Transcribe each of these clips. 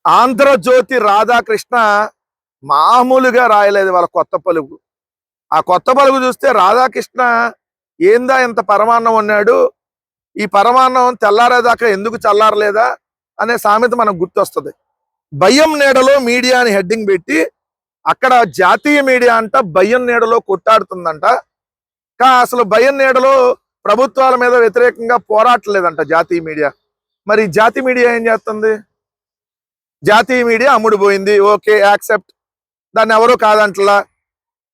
ఆంధ్రజ్యోతి రాధాకృష్ణ మామూలుగా రాయలేదు వాళ్ళ కొత్త పలుకు. ఆ కొత్త పలుకు చూస్తే రాధాకృష్ణ ఏందా ఇంత పరమాన్నం ఉన్నాడు, ఈ పరమాన్నం తెల్లారేదాకా ఎందుకు చల్లారలేదా అనే సామెత మనకు గుర్తొస్తుంది. భయం నీడలో మీడియా అని హెడ్డింగ్ పెట్టి అక్కడ జాతీయ మీడియా అంట భయం నీడలో కొట్టాడుతుందంట. అసలు భయం నీడలో ప్రభుత్వాల మీద వ్యతిరేకంగా పోరాటలేదంట జాతీయ మీడియా. మరి జాతీయ మీడియా ఏం చేస్తుంది? జాతీయ మీడియా అమ్ముడుపోయింది, ఓకే యాక్సెప్ట్, దాన్ని ఎవరూ కాదంటలా.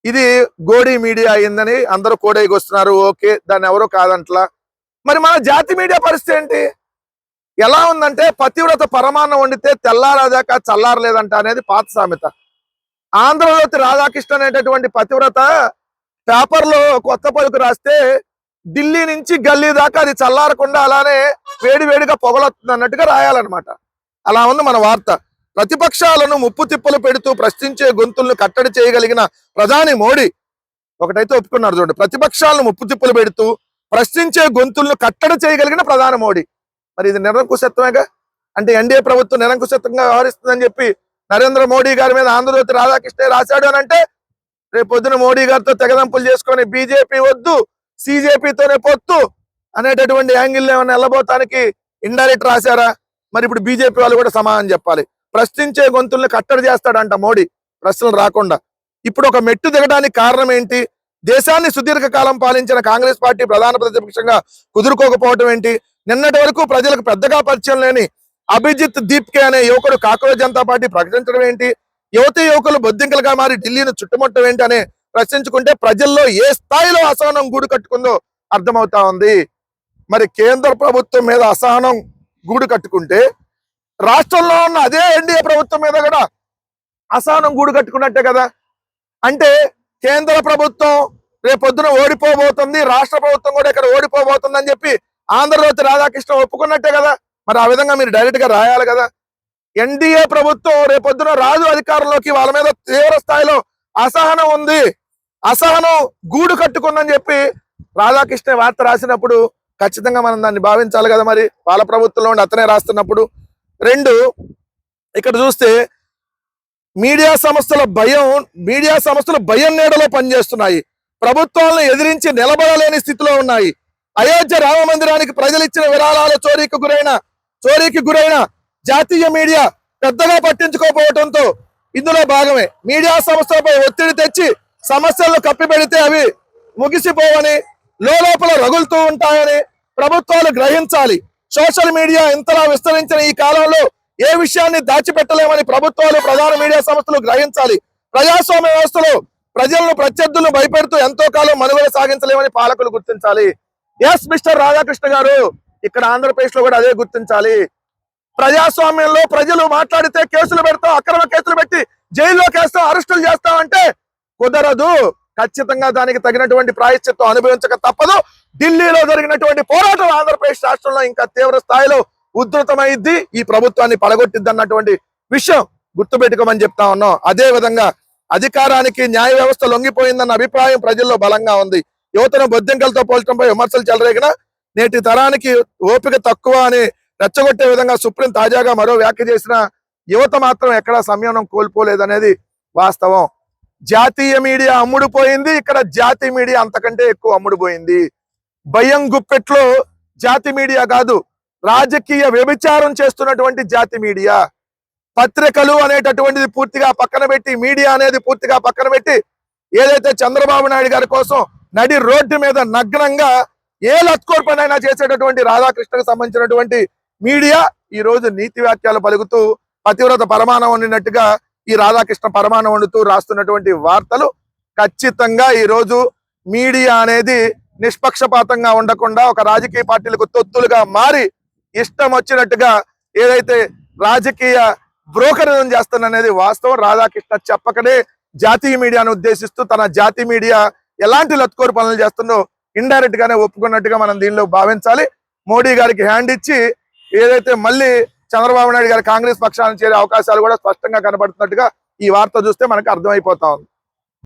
ఇది గోడీ మీడియా అయిందని అందరూ కోడైకి వస్తున్నారు, ఓకే, దాన్ని ఎవరూ కాదంటలా. మరి మన జాతీయ మీడియా పరిస్థితి ఏంటి? ఎలా ఉందంటే పతివ్రత పరమాన్నం వండితే తెల్లారదాకా చల్లారలేదంట అనేది పాత సామెత. ఆంధ్రజ్యోతి రాధాకృష్ణ అనేటటువంటి పతివ్రత పేపర్లో కొత్త పలుకు రాస్తే ఢిల్లీ నుంచి గల్లీ దాకా అది చల్లారకుండా అలానే వేడివేడిగా పొగలొస్తుంది అన్నట్టుగా రాయాలన్నమాట. అలా ఉంది మన వార్త. ప్రతిపక్షాలను ముప్పు తిప్పలు పెడుతూ ప్రశ్నించే గొంతులను కట్టడి చేయగలిగిన ప్రధాని మోడీ ఒకటైతే ఒప్పుకున్నారు చూడండి. ప్రతిపక్షాలను ముప్పు తిప్పలు పెడుతూ ప్రశ్నించే గొంతులను కట్టడి చేయగలిగిన ప్రధాని మోడీ. మరి ఇది నిరంకుశత్వమేగా. అంటే ఎన్డీఏ ప్రభుత్వం నిరంకుశత్వంగా వ్యవహరిస్తుందని చెప్పి నరేంద్ర మోడీ గారి మీద ఆంధ్రజ్యోతి రాధాకృష్ణ రాశాడు అని అంటే రేపు పొద్దున మోడీ గారితో తెగదంపులు చేసుకొని బీజేపీ వద్దు సీజేపీతోనే పొత్తు అనేటటువంటి యాంగిల్ ఏమైనా వెళ్ళబోతానికి ఇండైరెక్ట్ రాశారా? మరి ఇప్పుడు బీజేపీ వాళ్ళు కూడా సమాధానం చెప్పాలి. ప్రశ్నించే గొంతుల్ని కట్టడి చేస్తాడంట మోడీ ప్రశ్నలు రాకుండా. ఇప్పుడు ఒక మెట్టు దిగడానికి కారణం ఏంటి? దేశాన్ని సుదీర్ఘకాలం పాలించిన కాంగ్రెస్ పార్టీ ప్రధాన ప్రతిపక్షంగా కుదురుకోకపోవటం ఏంటి? నిన్నటి వరకు ప్రజలకు పెద్దగా పరిచయం లేని అభిజిత్ దీప్కే అనే యువకుడు కాక్రోచ్ జనతా పార్టీ ప్రకటించడం ఏంటి? యువకులు బొద్దింకలుగా మారి ఢిల్లీని చుట్టుముట్టడం ఏంటి అని ప్రశ్నించుకుంటే ప్రజల్లో ఏ స్థాయిలో అసహనం గూడు కట్టుకుందో అర్థమవుతా ఉంది. మరి కేంద్ర ప్రభుత్వం మీద అసహనం గూడు కట్టుకుంటే రాష్ట్రంలో ఉన్న అదే ఎన్డీఏ ప్రభుత్వం మీద కూడా అసహనం గూడు కట్టుకున్నట్టే కదా. అంటే కేంద్ర ప్రభుత్వం రేపొద్దున ఓడిపోబోతుంది, రాష్ట్ర ప్రభుత్వం కూడా ఇక్కడ ఓడిపోబోతుంది అని చెప్పి ఆంధ్రజ్యోతి రాధాకృష్ణ ఒప్పుకున్నట్టే కదా. మరి ఆ విధంగా మీరు డైరెక్ట్ గా రాయాలి కదా. ఎన్డీఏ ప్రభుత్వం రేపొద్దున రాజు అధికారంలోకి వాళ్ళ మీద తీవ్ర స్థాయిలో అసహనం ఉంది, అసహనం గూడు కట్టుకుందని చెప్పి రాధాకృష్ణ వార్త రాసినప్పుడు ఖచ్చితంగా మనం దాన్ని భావించాలి కదా. మరి వాళ్ళ ప్రభుత్వంలో ఉండి అతనే రాస్తున్నప్పుడు. రెండు, ఇక్కడ చూస్తే మీడియా సంస్థలు భయం నీడలో పనిచేస్తున్నాయి, ప్రభుత్వాలను ఎదిరించి నిలబడలేని స్థితిలో ఉన్నాయి. అయోధ్య రామ మందిరానికి ప్రజలు ఇచ్చిన విరాళాల చోరీకి గురైన జాతీయ మీడియా పెద్దగా పట్టించుకోకపోవడంతో ఇందులో భాగమే. మీడియా సంస్థలపై ఒత్తిడి తెచ్చి సమస్యలను కప్పిపెడితే అవి ముగిసిపోవని, లోపల రగులుతూ ఉంటాయని ప్రభుత్వాలు గ్రహించాలి. సోషల్ మీడియా ఇంతలా విస్తరించిన ఈ కాలంలో ఏ విషయాన్ని దాచిపెట్టలేమని ప్రభుత్వాలు ప్రధాన మీడియా సంస్థలు గ్రహించాలి. ప్రజాస్వామ్య వ్యవస్థలో ప్రజలను ప్రత్యర్థులను భయపెడుతూ ఎంతో కాలం మనుగడ సాగించలేమని పాలకులు గుర్తించాలి. ఎస్ మిస్టర్ రాధాకృష్ణ గారు, ఇక్కడ ఆంధ్రప్రదేశ్ లో కూడా అదే గుర్తించాలి. ప్రజాస్వామ్యంలో ప్రజలు మాట్లాడితే కేసులు పెడతాం, అక్రమ కేసులు పెట్టి జైల్లోకి వేస్తాం, అరెస్టులు చేస్తామంటే కుదరదు. ఖచ్చితంగా దానికి తగినటువంటి ప్రాయశ్చిత్తం అనుభవించక తప్పదు. ఢిల్లీలో జరిగినటువంటి పోరాటం ఆంధ్రప్రదేశ్ రాష్ట్రంలో ఇంకా తీవ్ర స్థాయిలో ఉధృతమైద్ది, ఈ ప్రభుత్వాన్ని పడగొట్టిద్ది అన్నటువంటి విషయం గుర్తుపెట్టుకోమని చెప్తా ఉన్నాం. అదే విధంగా అధికారానికి న్యాయ వ్యవస్థ లొంగిపోయిందన్న అభిప్రాయం ప్రజల్లో బలంగా ఉంది. యువతను బొద్దింకలతో పోల్చడంపై విమర్శలు చెలరేగిన నేటి తరానికి ఓపిక తక్కువ అని రెచ్చగొట్టే విధంగా సుప్రీం తాజాగా మరో వ్యాఖ్య చేసిన యువత మాత్రం ఎక్కడా సంయమనం కోల్పోలేదనేది వాస్తవం. జాతీయ మీడియా అమ్ముడుపోయింది, ఇక్కడ జాతీయ మీడియా అంతకంటే ఎక్కువ అమ్ముడుపోయింది. భయం గుప్పెట్లో జాతి మీడియా కాదు, రాజకీయ వ్యభిచారం చేస్తున్నటువంటి జాతి మీడియా. పత్రికలు అనేటటువంటిది పూర్తిగా పక్కన పెట్టి, మీడియా అనేది పూర్తిగా పక్కన పెట్టి, ఏదైతే చంద్రబాబు నాయుడు గారి కోసం నడి రోడ్డు మీద నగ్నంగా ఏ లత్కోర్ పనైనా చేసేటటువంటి రాధాకృష్ణకు సంబంధించినటువంటి మీడియా ఈ రోజు నీతి వ్యాఖ్యలు పలుకుతూ పతివ్రత పరమాణం వండినట్టుగా ఈ రాధాకృష్ణ పరమాణం వండుతూ రాస్తున్నటువంటి వార్తలు ఖచ్చితంగా ఈ రోజు మీడియా అనేది నిష్పక్షపాతంగా ఉండకుండా ఒక రాజకీయ పార్టీలకు తొత్తులుగా మారి ఇష్టం వచ్చినట్టుగా ఏదైతే రాజకీయ బ్రోకరిజం చేస్తున్నది వాస్తవం. రాధాకృష్ణ చెప్పకనే జాతీయ మీడియాను ఉద్దేశిస్తూ తన జాతీయ మీడియా ఎలాంటి లత్కోరు పనులు చేస్తుందో ఇండైరెక్ట్ గానే ఒప్పుకున్నట్టుగా మనం దీనిలో భావించాలి. మోడీ గారికి హ్యాండ్ ఇచ్చి ఏదైతే మళ్ళీ చంద్రబాబు నాయుడు గారి కాంగ్రెస్ పక్షాన్ని చేరే అవకాశాలు కూడా స్పష్టంగా కనబడుతున్నట్టుగా ఈ వార్త చూస్తే మనకు అర్థమైపోతా ఉంది.